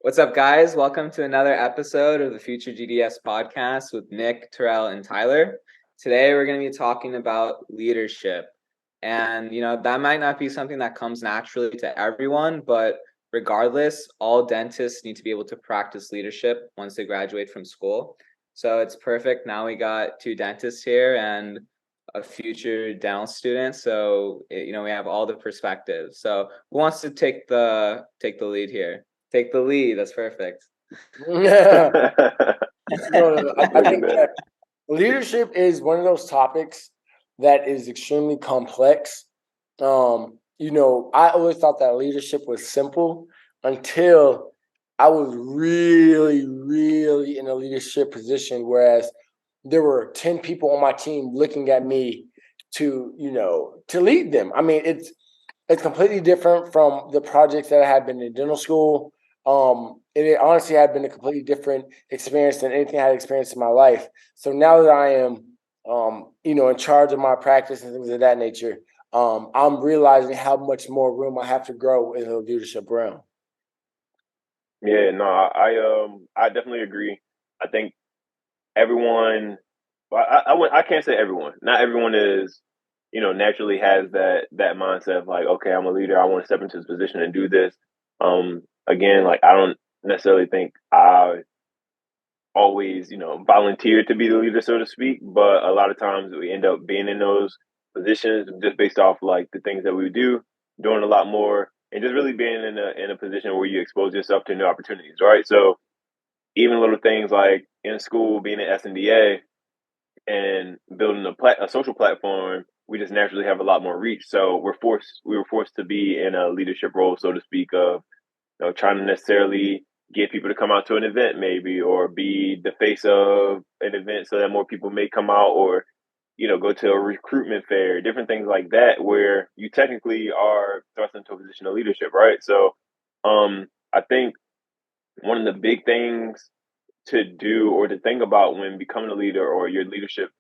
What's up, guys? Welcome to another episode of the FutureDDS Podcast with Nick, Tyrell, and Tyler. Today, we're going to be talking about leadership. And, that might not be something that comes naturally to everyone, but regardless, all dentists need to be able to practice leadership once they graduate from school. So it's perfect. Now we got two dentists here and a future dental student. So, we have all the perspectives. So who wants to take the lead here? Take the lead. That's perfect. I think that leadership is one of those topics that is extremely complex. I always thought that leadership was simple until I was really, really in a leadership position, whereas there were 10 people on my team looking at me to lead them. I mean, it's completely different from the projects that I had been in dental school. It honestly had been a completely different experience than anything I had experienced in my life. So now that I am, in charge of my practice and things of that nature, I'm realizing how much more room I have to grow in the leadership realm. Yeah, no, I definitely agree. I think everyone, I can't say everyone. Not everyone is, naturally has that mindset of like, okay, I'm a leader. I want to step into this position and do this. Again, like I don't necessarily think I always, volunteer to be the leader, so to speak. But a lot of times we end up being in those positions just based off like the things that we do, doing a lot more, and just really being in a position where you expose yourself to new opportunities, right? So even little things like in school, being an SNDA and building a social platform, we just naturally have a lot more reach. So we were forced to be in a leadership role, so to speak, of trying to necessarily get people to come out to an event maybe, or be the face of an event so that more people may come out, or, go to a recruitment fair, different things like that, where you technically are thrust into a position of leadership, right? So I think one of the big things to do or to think about when becoming a leader or your leadership,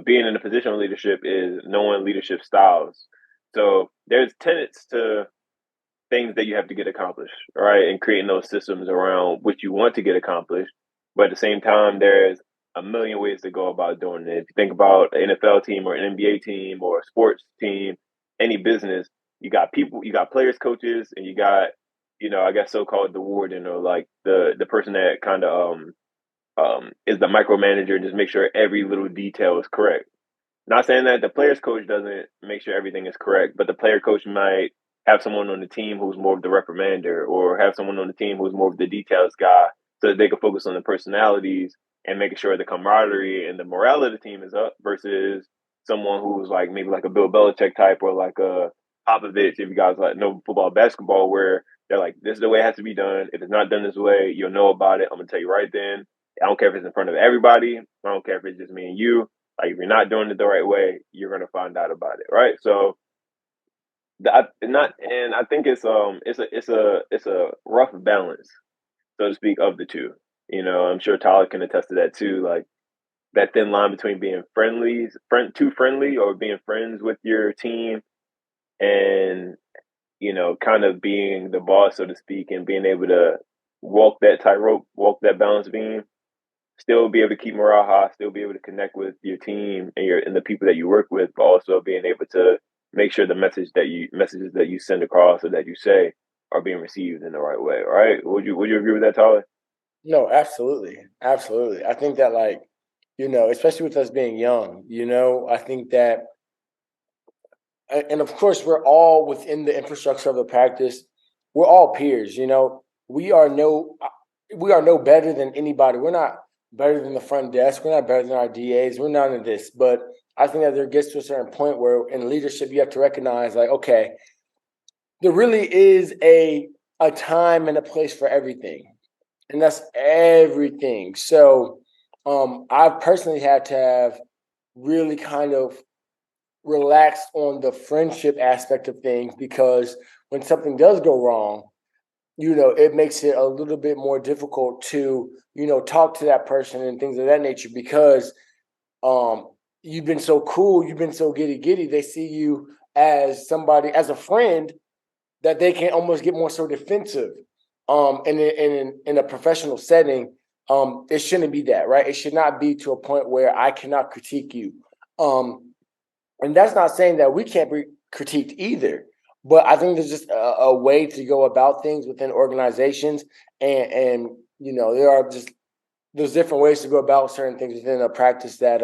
being in a position of leadership, is knowing leadership styles. So there's tenets to things that you have to get accomplished, right? And creating those systems around what you want to get accomplished. But at the same time, there's a million ways to go about doing it. If you think about an NFL team or an NBA team or a sports team, any business, you got people, you got players, coaches, and you got, I guess so-called the warden, or like the person that kind of is the micromanager and just make sure every little detail is correct. Not saying that the players coach doesn't make sure everything is correct, but the player coach might have someone on the team who's more of the reprimander, or have someone on the team who's more of the details guy, so that they can focus on the personalities and making sure the camaraderie and the morale of the team is up, versus someone who's like maybe like a Bill Belichick type, or like a Popovich, if you guys like know football, basketball, where they're like, this is the way it has to be done. If it's not done this way, you'll know about it. I'm gonna tell you right then. I don't care if it's in front of everybody. I don't care if it's just me and you. Like, if you're not doing it the right way, you're gonna find out about it, right? So, I think it's a rough balance, so to speak, of the two. I'm sure Tyler can attest to that too. Like that thin line between being too friendly, or being friends with your team, and kind of being the boss, so to speak, and being able to walk that tightrope, walk that balance beam, still be able to keep morale high, still be able to connect with your team and the people that you work with, but also being able to make sure the messages that you send across or that you say are being received in the right way. Right? Would you agree with that, Tyler? No, absolutely. Absolutely. I think that especially with us being young, I think that, and of course we're all within the infrastructure of the practice. We're all peers, we are no better than anybody. We're not better than the front desk. We're not better than our DAs. We're none of this. But I think that there gets to a certain point where in leadership, you have to recognize, like, okay, there really is a time and a place for everything. And that's everything. So I've personally had to have really kind of relaxed on the friendship aspect of things, because when something does go wrong, it makes it a little bit more difficult to, talk to that person and things of that nature, because you've been so cool, you've been so giddy. They see you as somebody, as a friend, that they can almost get more so defensive. And in a professional setting, it shouldn't be that, right? It should not be to a point where I cannot critique you. And that's not saying that we can't be critiqued either. But I think there's just a way to go about things within organizations, and there's different ways to go about certain things within a practice that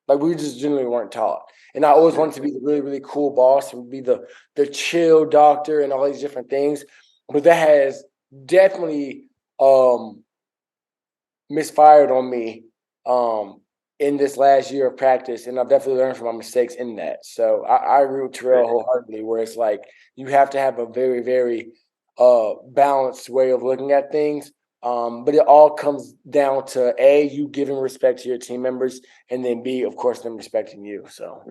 like we just generally weren't taught. And I always wanted to be the really, really cool boss and be the chill doctor and all these different things. But that has definitely misfired on me in this last year of practice, and I've definitely learned from my mistakes in that. So I agree with Tyrell wholeheartedly, where it's like you have to have a very, very balanced way of looking at things. But it all comes down to A, you giving respect to your team members, and then B, of course, them respecting you. So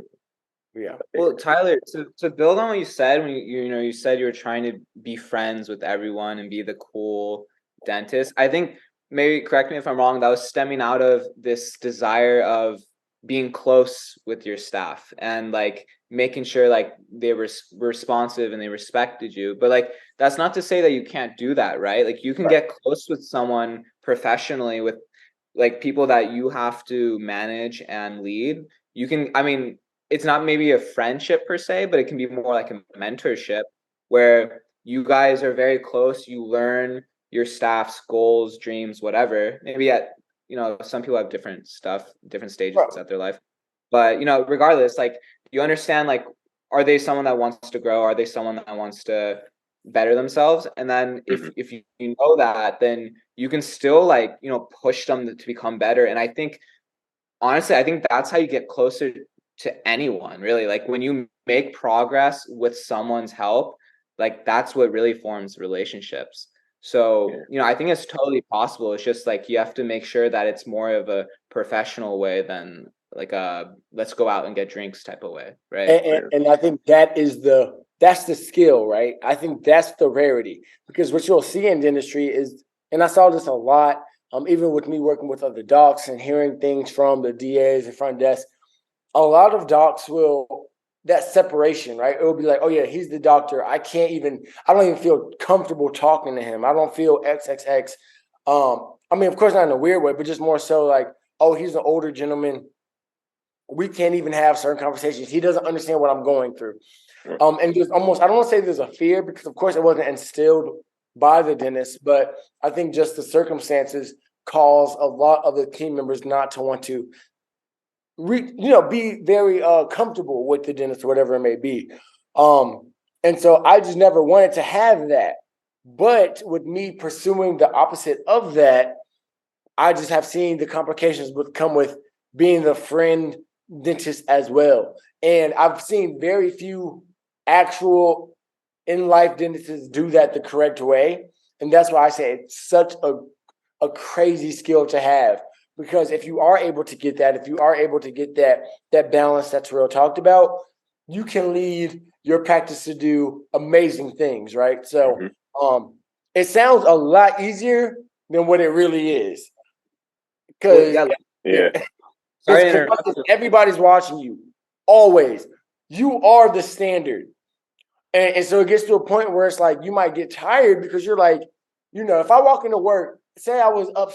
yeah. Well, Tyler, to build on what you said, when you said you were trying to be friends with everyone and be the cool dentist. I think, maybe correct me if I'm wrong, that was stemming out of this desire of being close with your staff and like making sure like they were responsive and they respected you. But like, that's not to say that you can't do that, right? Like you can get close with someone professionally, with like people that you have to manage and lead. You can, I mean, it's not maybe a friendship per se, but it can be more like a mentorship where you guys are very close. You learn your staff's goals, dreams, whatever. Maybe some people have different stuff, different stages at their life. But, regardless, like you understand, like, are they someone that wants to grow? Are they someone that wants to better themselves? And then if you know that, then you can still like, push them to become better. And I think, honestly, I think that's how you get closer to anyone, really. Like when you make progress with someone's help, like that's what really forms relationships. So, I think it's totally possible. It's just like you have to make sure that it's more of a professional way than like a let's go out and get drinks type of way, right? And I think that's the skill, right? I think that's the rarity, because what you'll see in dentistry is, and I saw this a lot, even with me working with other docs and hearing things from the DAs and front desk, a lot of docs will, that separation, right? It will be like, oh yeah, he's the doctor. I don't even feel comfortable talking to him. I don't feel XXX. I mean, of course, not in a weird way, but just more so like, oh, he's an older gentleman. We can't even have certain conversations. He doesn't understand what I'm going through. And there's almost, I don't want to say there's a fear, because of course it wasn't instilled by the dentist, but I think just the circumstances cause a lot of the team members not to want to be very comfortable with the dentist or whatever it may be. And so I just never wanted to have that. But with me pursuing the opposite of that, I just have seen the complications come with being the friend dentist as well. And I've seen very few actual in-life dentists do that the correct way. And that's why I say it's such a crazy skill to have. Because if you are able to get that, that balance that Tyrell talked about, you can lead your practice to do amazing things, right? So it sounds a lot easier than what it really is. Because everybody's watching you, always. You are the standard. And so it gets to a point where it's like you might get tired, because you're like, if I walk into work, say I was up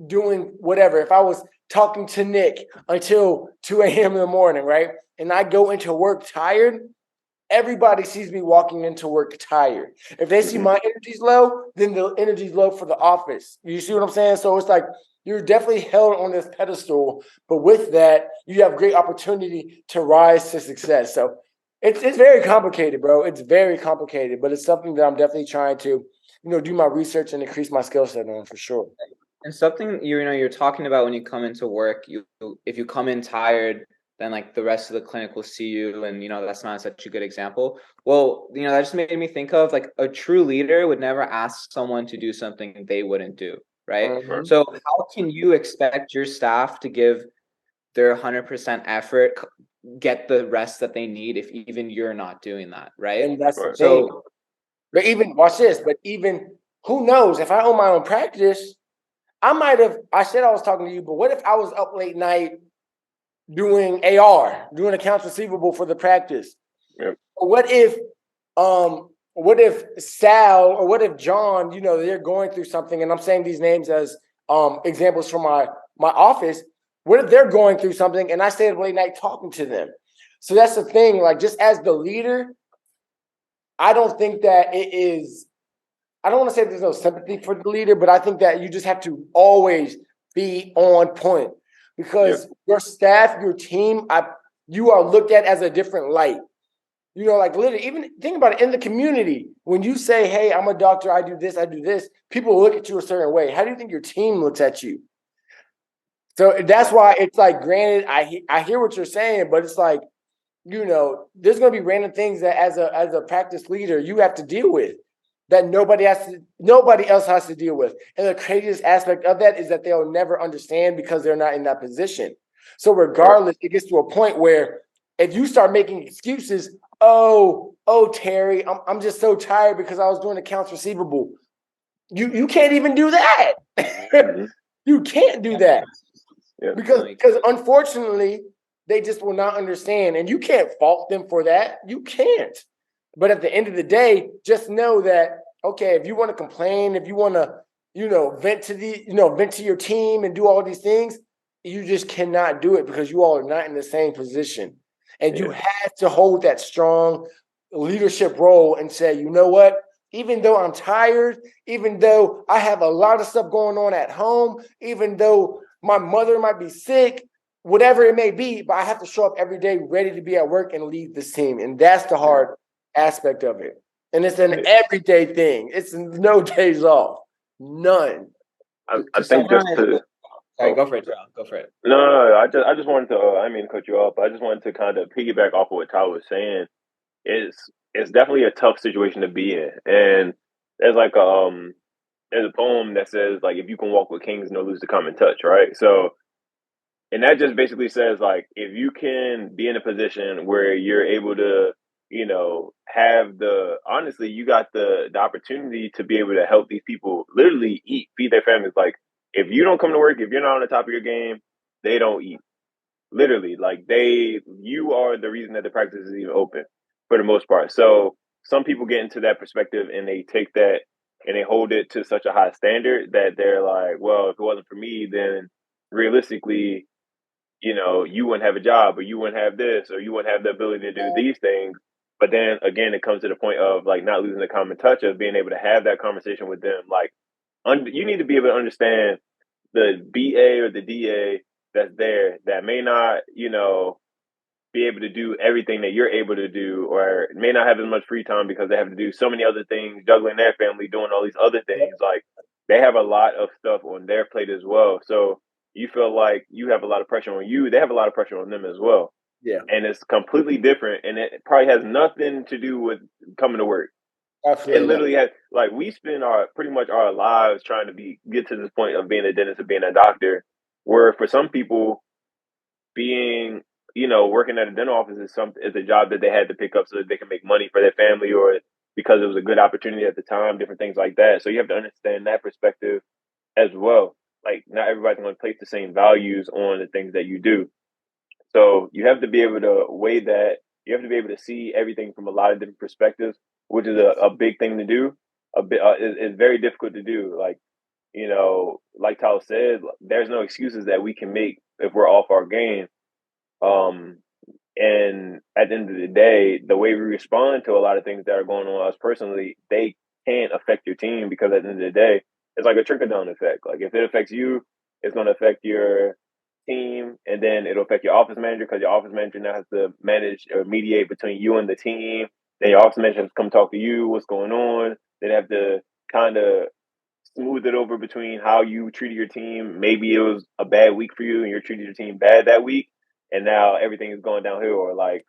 doing whatever, if I was talking to Nick until 2 a.m. in the morning, right? And I go into work tired, everybody sees me walking into work tired. If they see my energy's low, then the energy's low for the office. You see what I'm saying? So it's like you're definitely held on this pedestal, but with that, you have great opportunity to rise to success. So it's very complicated, bro. It's very complicated, but it's something that I'm definitely trying to, do my research and increase my skill set on, for sure. And something you're talking about when you come into work, if you come in tired, then like the rest of the clinic will see you, and that's not such a good example. Well, that just made me think of like a true leader would never ask someone to do something they wouldn't do, right? So how can you expect your staff to give their 100% effort, get the rest that they need, if even you're not doing that, right? And that's the thing. But even watch this, who knows, if I own my own practice, I said I was talking to you, but what if I was up late night doing AR, doing accounts receivable for the practice? Yep. What if what if Sal or what if John, they're going through something, and I'm saying these names as examples from my office. What if they're going through something and I stay up late night talking to them? So that's the thing. Like, just as the leader, I don't think that it is. I don't want to say there's no sympathy for the leader, but I think that you just have to always be on point because your staff, your team, you are looked at as a different light. Like literally, even think about it in the community. When you say, "Hey, I'm a doctor, I do this," people look at you a certain way. How do you think your team looks at you? So that's why it's like, granted, I hear what you're saying, but it's like, there's going to be random things that as a practice leader you have to deal with that nobody else has to deal with. And the craziest aspect of that is that they'll never understand because they're not in that position. So regardless, it gets to a point where if you start making excuses, oh, Terry, I'm just so tired because I was doing accounts receivable. You can't even do that. You can't do that. Because unfortunately, they just will not understand. And you can't fault them for that. You can't. But at the end of the day, just know that, okay, if you want to complain, if you want to, vent to your team and do all these things, you just cannot do it because you all are not in the same position. And you have to hold that strong leadership role and say, you know what? Even though I'm tired, even though I have a lot of stuff going on at home, even though my mother might be sick, whatever it may be, but I have to show up every day ready to be at work and lead this team. And that's the hard aspect of it. And it's an everyday thing. It's no days off. None. I think just to... Sorry, go for it, Terrell. Go for it. No. I just wanted to. I didn't mean to cut you off. I just wanted to kind of piggyback off of what Tyler was saying. It's definitely a tough situation to be in, and there's like there's a poem that says like, if you can walk with kings, no lose the common touch, right? So, and that just basically says like, if you can be in a position where you're able to, have honestly, you got the opportunity to be able to help these people literally eat, feed their families. Like, if you don't come to work, if you're not on the top of your game, they don't eat. Literally, like you are the reason that the practice is even open for the most part. So some people get into that perspective and they take that and they hold it to such a high standard that they're like, well, if it wasn't for me, then realistically, you wouldn't have a job, or you wouldn't have this, or you wouldn't have the ability to do these things. But then again, it comes to the point of like not losing the common touch of being able to have that conversation with them. Like, you need to be able to understand the BA or the DA that's there that may not, be able to do everything that you're able to do, or may not have as much free time because they have to do so many other things, juggling their family, doing all these other things. Like, they have a lot of stuff on their plate as well. So you feel like you have a lot of pressure on you. They have a lot of pressure on them as well. Yeah. And it's completely different. And it probably has nothing to do with coming to work. Absolutely. It literally has, like, we spend pretty much our lives trying to get to this point of being a dentist or being a doctor, where for some people being, working at a dental office is a job that they had to pick up so that they can make money for their family, or because it was a good opportunity at the time, different things like that. So you have to understand that perspective as well. Like, not everybody's going to place the same values on the things that you do. So you have to be able to weigh that. You have to be able to see everything from a lot of different perspectives, which is a big thing to do. It's very difficult to do. Like, like Tyler said, there's no excuses that we can make if we're off our game. And at the end of the day, the way we respond to a lot of things that are going on us personally, they can't affect your team, because at the end of the day, it's like a trickle-down effect. Like, if it affects you, it's going to affect your team, and then it'll affect your office manager, because your office manager now has to manage or mediate between you and the team. Then your office manager has to come talk to you, what's going on. They have to kind of smooth it over between how you treated your team. Maybe it was a bad week for you and you're treating your team bad that week, and now everything is going downhill, or like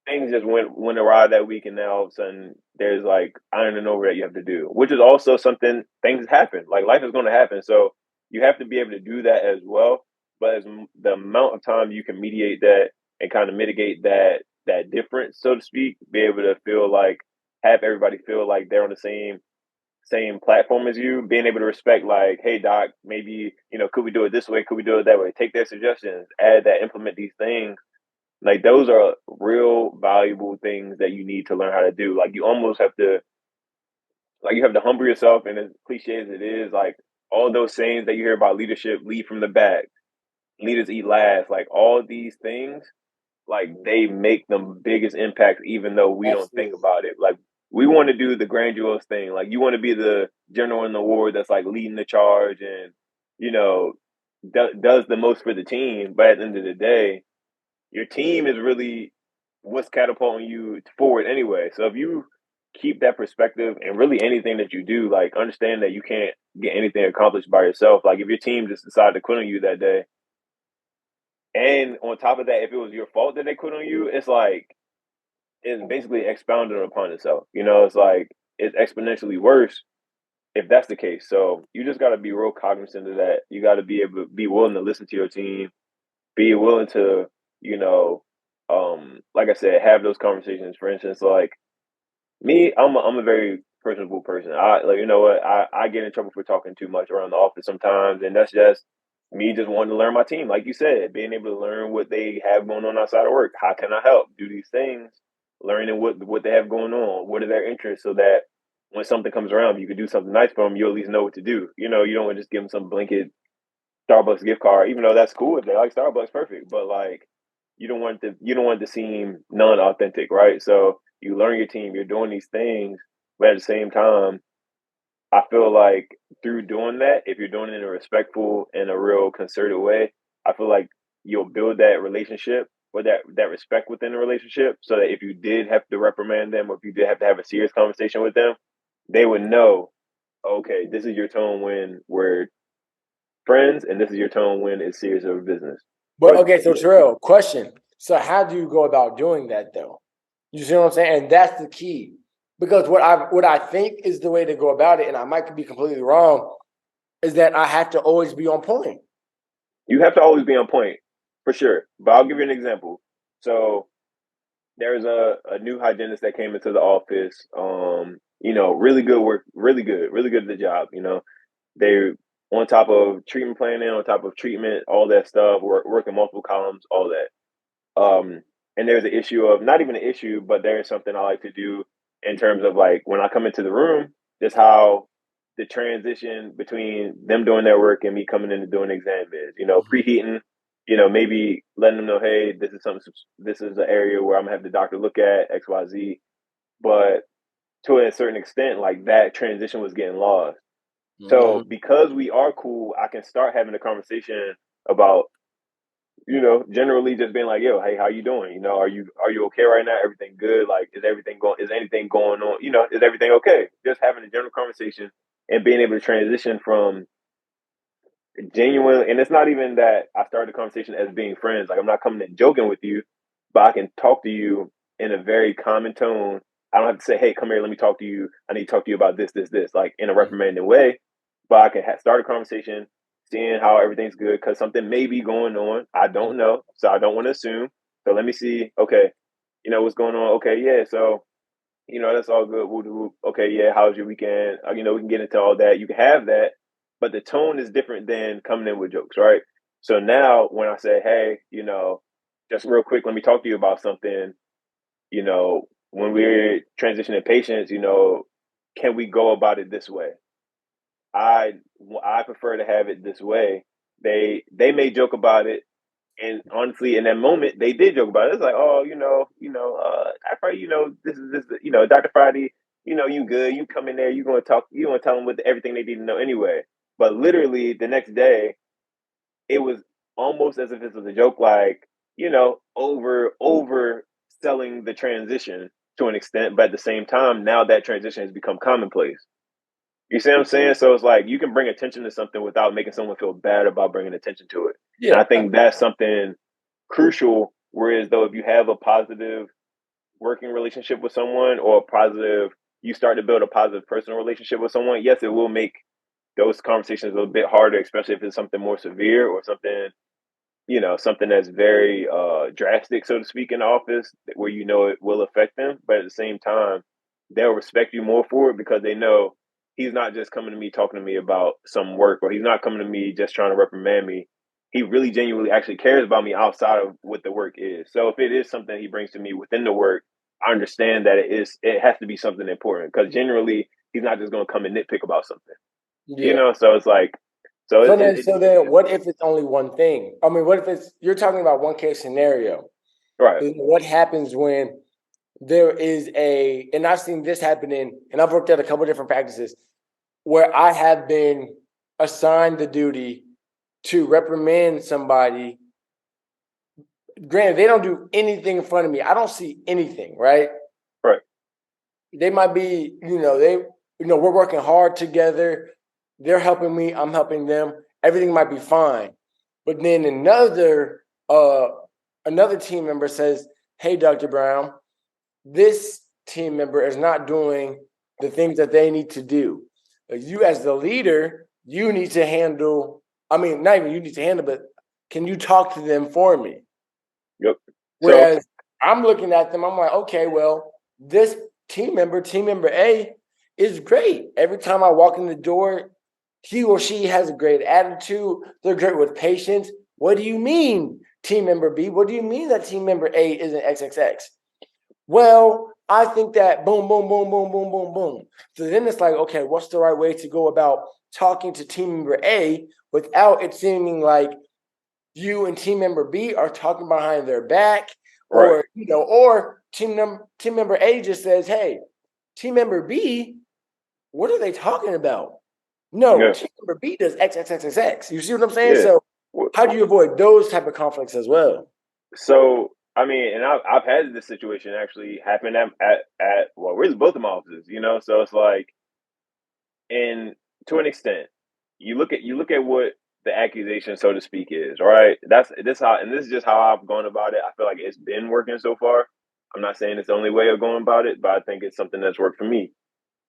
things just went awry that week, and now all of a sudden there's like ironing over that you have to do, which is also something. Things happen, like life is going to happen, so you have to be able to do that as well. But as the amount of time you can mediate that and kind of mitigate that difference, so to speak, be able to feel like, have everybody feel like they're on the same platform as you, being able to respect, like, hey doc, maybe, could we do it this way? Could we do it that way? Take their suggestions, add that, implement these things. Like, those are real valuable things that you need to learn how to do. Like, you almost have to like you have to humble yourself, and as cliche as it is, like all those sayings that you hear about leadership, lead from the back, leaders eat last, like all these things, like they make the biggest impact, even though we don't think Absolutely. about it. Like we want to do the grandiose thing. Like you want to be the general in the war that's like leading the charge and, you know, does the most for the team. But at the end of the day, your team is really what's catapulting you forward anyway. So if you keep that perspective and really anything that you do, like understand that you can't get anything accomplished by yourself. Like if your team just decided to quit on you that day, and on top of that, if it was your fault that they quit on you, it's like it's basically expounded upon itself. You know, it's like it's exponentially worse if that's the case. So you just got to be real cognizant of that. You got to be able to be willing to listen to your team, be willing to, you know, like I said, have those conversations. For instance, like me, I'm a very personable person. I like, you know what, I get in trouble for talking too much around the office sometimes, and that's just me just wanting to learn my team. Like you said, being able to learn what they have going on outside of work. How can I help do these things? Learning what they have going on, what are their interests, so that when something comes around, you can do something nice for them. You at least know what to do. You know, you don't want to just give them some blanket Starbucks gift card, even though that's cool if they like Starbucks, perfect. But like, you don't want it to seem non-authentic, right? So you learn your team, you're doing these things, but at the same time, I feel like through doing that, if you're doing it in a respectful and a real concerted way, I feel like you'll build that relationship or that respect within the relationship, so that if you did have to reprimand them or if you did have to have a serious conversation with them, they would know, okay, this is your tone when we're friends, and this is your tone when it's serious over business. But But okay, so yeah, Terrell, question. So how do you go about doing that though? You see what I'm saying? And that's the key. Because what I think is the way to go about it, and I might be completely wrong, is that I have to always be on point. you have to always be on point for sure. But I'll give you an example. So there's a new hygienist that came into the office. You know, really good work, really good at the job. You know, they on top of treatment planning, on top of treatment, all that stuff, working multiple columns, all that. And there's an issue of not even an issue, but there's something I like to do in terms of like when I come into the room, just how the transition between them doing their work and me coming in and doing the exam is, you know, preheating, you know, maybe letting them know, hey, this is an area where I'm gonna have the doctor look at XYZ. But to a certain extent, like that transition was getting lost. So Mm-hmm. because we are cool, I can start having a conversation about, you know, generally just being like, yo, hey, how you doing? You know, are you okay right now? Everything good? Like, is anything going on? You know, is everything okay? Just having a general conversation and being able to transition from genuine, and it's not even that I started the conversation as being friends. Like I'm not coming in joking with you, but I can talk to you in a very common tone. I don't have to say, hey, come here, let me talk to you. I need to talk to you about this, like in a reprimanding way. But I can start a conversation, seeing how everything's good, because something may be going on. I don't know, so I don't want to assume. So let me see. Okay, you know what's going on. Okay, yeah. So you know that's all good. We'll do. Okay, yeah. How's your weekend? You know we can get into all that. You can have that, but the tone is different than coming in with jokes, right? So now when I say, hey, you know, just real quick, let me talk to you about something. You know, when we're transitioning patients, you know, can we go about it this way? I I prefer to have it this way. They may joke about it, and honestly, in that moment, they did joke about it. It's like, oh, I Friday, you know, this, you know, Dr. Friday, you know, you good, you come in there, you gonna tell them with everything they need to know anyway. But literally, the next day, it was almost as if this was a joke, like, you know, over selling the transition to an extent, but at the same time, now that transition has become commonplace. You see what I'm saying? So it's like you can bring attention to something without making someone feel bad about bringing attention to it. And Yeah. I think that's something crucial. Whereas though, if you have a positive working relationship with someone or a positive, you start to build a positive personal relationship with someone, yes, it will make those conversations a little bit harder, especially if it's something more severe or something, you know, something that's very drastic, so to speak, in the office where you know it will affect them. But at the same time, they'll respect you more for it because they know he's not just coming to me talking to me about some work, or he's not coming to me just trying to reprimand me. He really genuinely actually cares about me outside of what the work is. So if it is something he brings to me within the work, I understand that it has to be something important, because generally he's not just going to come and nitpick about something. Yeah. You know, so it's like, so then what if it's only one thing? I mean, what if you're talking about one case scenario? Right. What happens when there is and I've seen this happening, and I've worked at a couple different practices where I have been assigned the duty to reprimand somebody. Granted, they don't do anything in front of me. I don't see anything, right? Right. They might be, we're working hard together. They're helping me. I'm helping them. Everything might be fine. But then another team member says, "Hey, Dr. Brown, this team member is not doing the things that they need to do. You as the leader, you need to handle, not even you need to handle, but can you talk to them for me?" Yep. Whereas I'm looking at them, I'm like, okay, well, this team member A, is great. Every time I walk in the door, he or she has a great attitude. They're great with patients. What do you mean, team member B? What do you mean that team member A isn't XXX? Well, I think that boom, boom, boom, boom, boom, boom, boom. So then it's like, okay, what's the right way to go about talking to team member A without it seeming like you and team member B are talking behind their back, or or team member A just says, "Hey, team member B, what are they talking about?" No, team member B does XXXXX. You see what I'm saying? So how do you avoid those type of conflicts as well? So I mean, and I've had this situation actually happen at where's both of my offices, you know? So it's like, and to an extent, you look at what the accusation, so to speak, is, right? This is just how I've gone about it. I feel like it's been working so far. I'm not saying it's the only way of going about it, but I think it's something that's worked for me.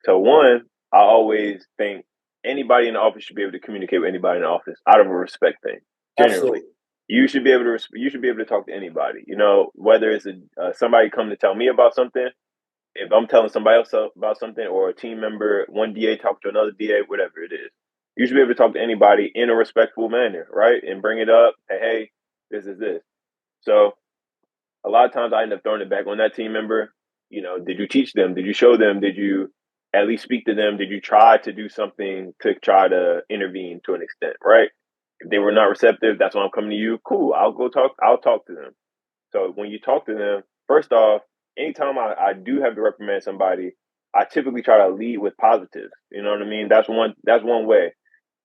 So one, I always think anybody in the office should be able to communicate with anybody in the office out of a respect thing. Generally, Absolutely. you should be able to talk to anybody. You know, whether it's somebody come to tell me about something, if I'm telling somebody else about something, or a team member, one DA talk to another DA, whatever it is, you should be able to talk to anybody in a respectful manner, right? And bring it up. Hey, this is this. So a lot of times I end up throwing it back on that team member. You know, did you teach them? Did you show them? Did you at least speak to them? Did you try to do something to try to intervene to an extent, right? If they were not receptive, that's why I'm coming to you. Cool, I'll talk to them. So when you talk to them, first off, anytime I do have to reprimand somebody, I typically try to lead with positives. You know what I mean? That's one way.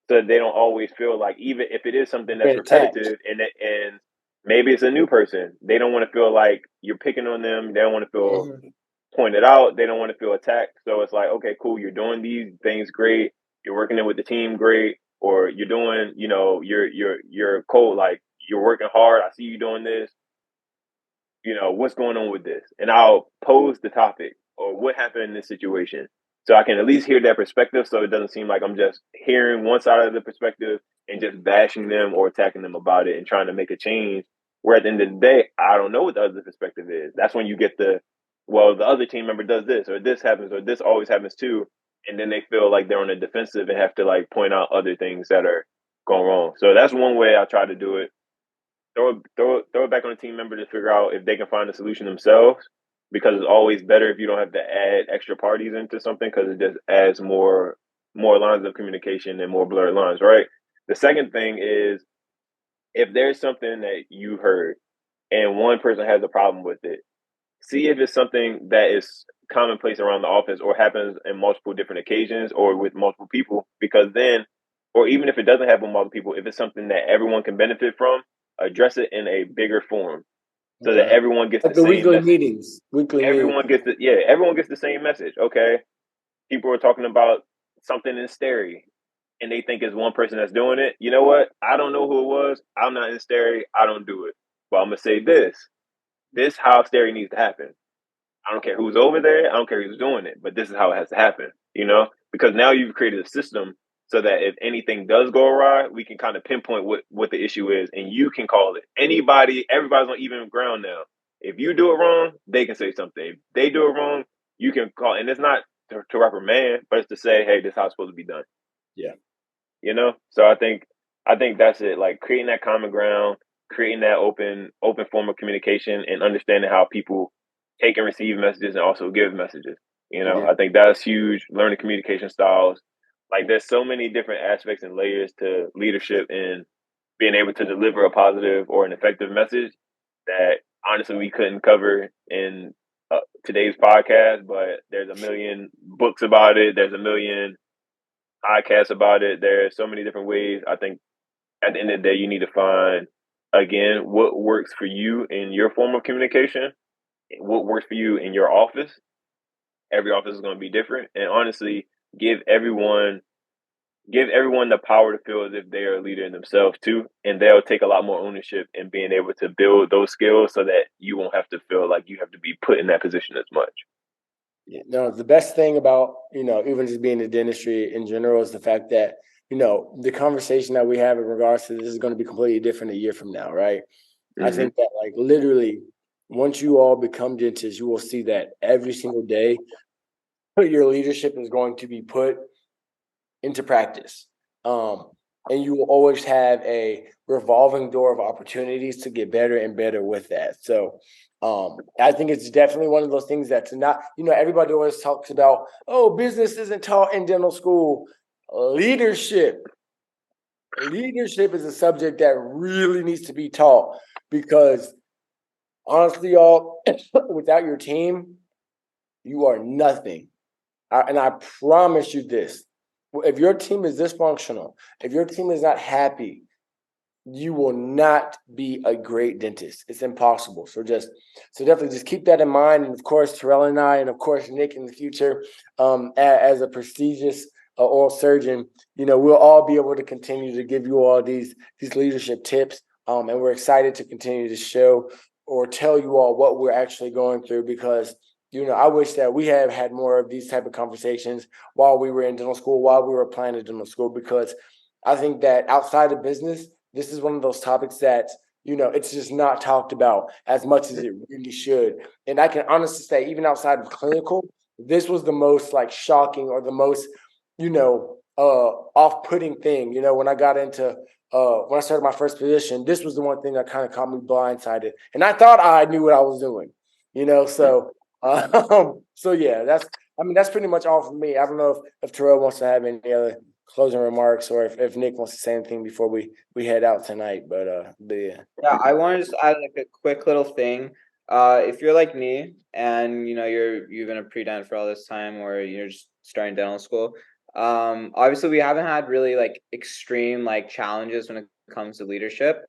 So they don't always feel like, even if it is something that's repetitive and maybe it's a new person, they don't want to feel like you're picking on them. They don't want to feel pointed out. They don't want to feel attacked. So it's like, okay, cool. You're doing these things great. You're working it with the team great, or you're doing, you're cold. Like, you're working hard. I see you doing this. You know, what's going on with this? And I'll pose the topic, or what happened in this situation, so I can at least hear that perspective, so it doesn't seem like I'm just hearing one side of the perspective and just bashing them or attacking them about it and trying to make a change, where at the end of the day, I don't know what the other perspective is. That's when you get the other team member does this, or this happens, or this always happens too, and then they feel like they're on the defensive and have to like point out other things that are going wrong. So that's one way I try to do it. Throw it back on the team member to figure out if they can find a solution themselves, because it's always better if you don't have to add extra parties into something, because it just adds more lines of communication and more blurred lines, right? The second thing is, if there's something that you heard and one person has a problem with it, see if it's something that is commonplace around the office or happens in multiple different occasions or with multiple people, because then, or even if it doesn't happen with multiple people, if it's something that everyone can benefit from, address it in a bigger form, so that everyone gets like the same weekly message. meetings. Everyone gets the same message. Okay, people are talking about something in Steri, and they think it's one person that's doing it. You know what? I don't know who it was. I'm not in Steri. I don't do it. But I'm gonna say this. This is how Steri needs to happen. I don't care who's over there. I don't care who's doing it. But this is how it has to happen. You know, because now you've created a system so that if anything does go awry, we can kind of pinpoint what the issue is, and you can call it. Everybody's on even ground now. If you do it wrong, they can say something. If they do it wrong, you can call. And it's not to reprimand, but it's to say, hey, this is how it's supposed to be done. Yeah. You know? So I think that's it. Like, creating that common ground, creating that open form of communication, and understanding how people take and receive messages and also give messages. You know, I think that's huge. Learning communication styles. Like there's so many different aspects and layers to leadership and being able to deliver a positive or an effective message that honestly we couldn't cover in today's podcast. But there's a million books about it. There's a million podcasts about it. There's so many different ways. I think at the end of the day, you need to find again what works for you in your form of communication, what works for you in your office. Every office is going to be different, and honestly, give everyone the power to feel as if they are a leader in themselves too, and they'll take a lot more ownership in being able to build those skills so that you won't have to feel like you have to be put in that position as much. Yeah, no, the best thing about, even just being in the dentistry in general is the fact that, the conversation that we have in regards to this is going to be completely different a year from now, right? Mm-hmm. I think that like literally once you all become dentists, you will see that every single day your leadership is going to be put into practice. And you will always have a revolving door of opportunities to get better and better with that. So I think it's definitely one of those things that's not, everybody always talks about, oh, business isn't taught in dental school. Leadership is a subject that really needs to be taught because honestly, y'all, without your team, you are nothing. And I promise you this. If your team is dysfunctional, if your team is not happy, you will not be a great dentist. It's impossible. So definitely just keep that in mind. And of course, Tyrell and I, and of course, Nick in the future, as a prestigious oral surgeon, we'll all be able to continue to give you all these leadership tips. And we're excited to continue to show or tell you all what we're actually going through because I wish that we have had more of these type of conversations while we were in dental school, while we were applying to dental school, because I think that outside of business, this is one of those topics that, it's just not talked about as much as it really should. And I can honestly say, even outside of clinical, this was the most like shocking or the most, off-putting thing. When I got into when I started my first position, this was the one thing that kind of caught me blindsided. And I thought I knew what I was doing, so yeah, that's pretty much all for me. I don't know if Tyrell wants to have any other closing remarks or if Nick wants to say anything before we head out tonight, but yeah. Yeah, I want to just add like a quick little thing. If you're like me and you've been a pre-dent for all this time or you're just starting dental school, obviously we haven't had really like extreme like challenges when it comes to leadership,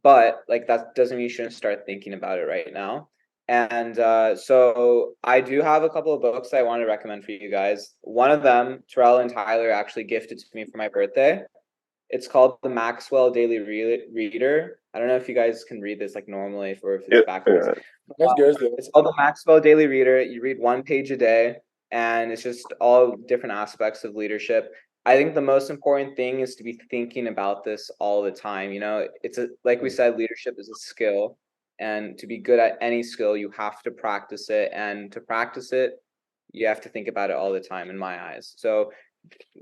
but like that doesn't mean you shouldn't start thinking about it right now. And so I do have a couple of books I want to recommend for you guys. One of them, Tyrell and Tyler actually gifted to me for my birthday. It's called the Maxwell Daily Reader. I don't know if you guys can read this like normally if it's backwards. That's good. It's called the Maxwell Daily Reader. You read one page a day, and it's just all different aspects of leadership. I think the most important thing is to be thinking about this all the time. It's like we said, leadership is a skill. And to be good at any skill, you have to practice it. And to practice it, you have to think about it all the time, in my eyes. So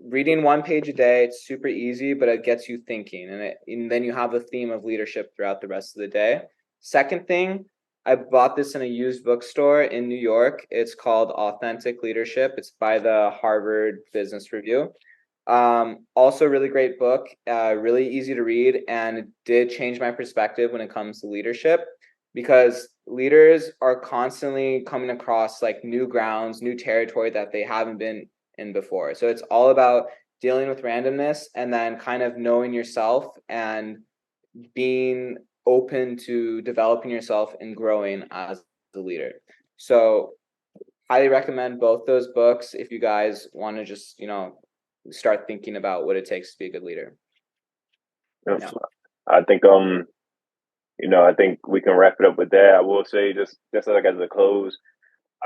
reading one page a day, it's super easy, but it gets you thinking. And then you have a theme of leadership throughout the rest of the day. Second thing, I bought this in a used bookstore in New York. It's called Authentic Leadership. It's by the Harvard Business Review. Also really great book, really easy to read. And it did change my perspective when it comes to leadership, because leaders are constantly coming across like new grounds, new territory that they haven't been in before. So it's all about dealing with randomness and then kind of knowing yourself and being open to developing yourself and growing as a leader. So highly recommend both those books if you guys want to just, start thinking about what it takes to be a good leader. Yeah. I think I think we can wrap it up with that. I will say just like as a close,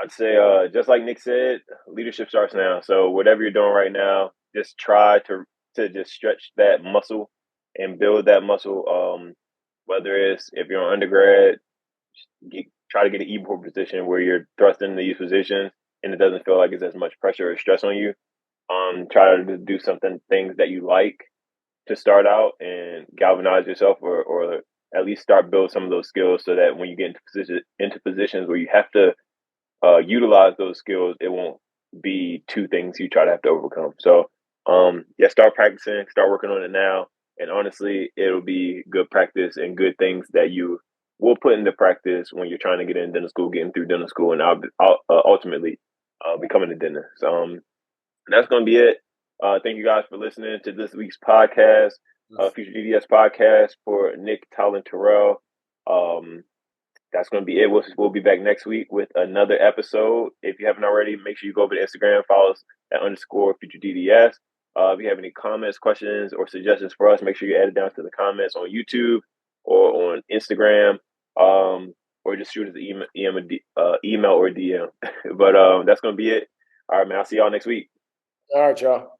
I'd say just like Nick said, leadership starts now. So whatever you're doing right now, just try to just stretch that muscle and build that muscle. Whether it's if you're an undergrad, try to get an e-board position where you're thrust into these positions and it doesn't feel like it's as much pressure or stress on you. Try to do things that you like to start out and galvanize yourself or at least start build some of those skills so that when you get into positions where you have to utilize those skills, it won't be two things you try to have to overcome. So, start practicing, start working on it now. And honestly, it'll be good practice and good things that you will put into practice when you're trying to get in dental school, getting through dental school, and ultimately becoming a dentist. That's going to be it. Thank you guys for listening to this week's podcast, FutureDDS Podcast for Nick, Tyrell, and Tyrell. That's going to be it. We'll be back next week with another episode. If you haven't already, make sure you go over to Instagram, follow us at _FutureDDS. If you have any comments, questions, or suggestions for us, make sure you add it down to the comments on YouTube or on Instagram, or just shoot us an email or DM. But that's going to be it. All right, man. I'll see y'all next week. All right, y'all.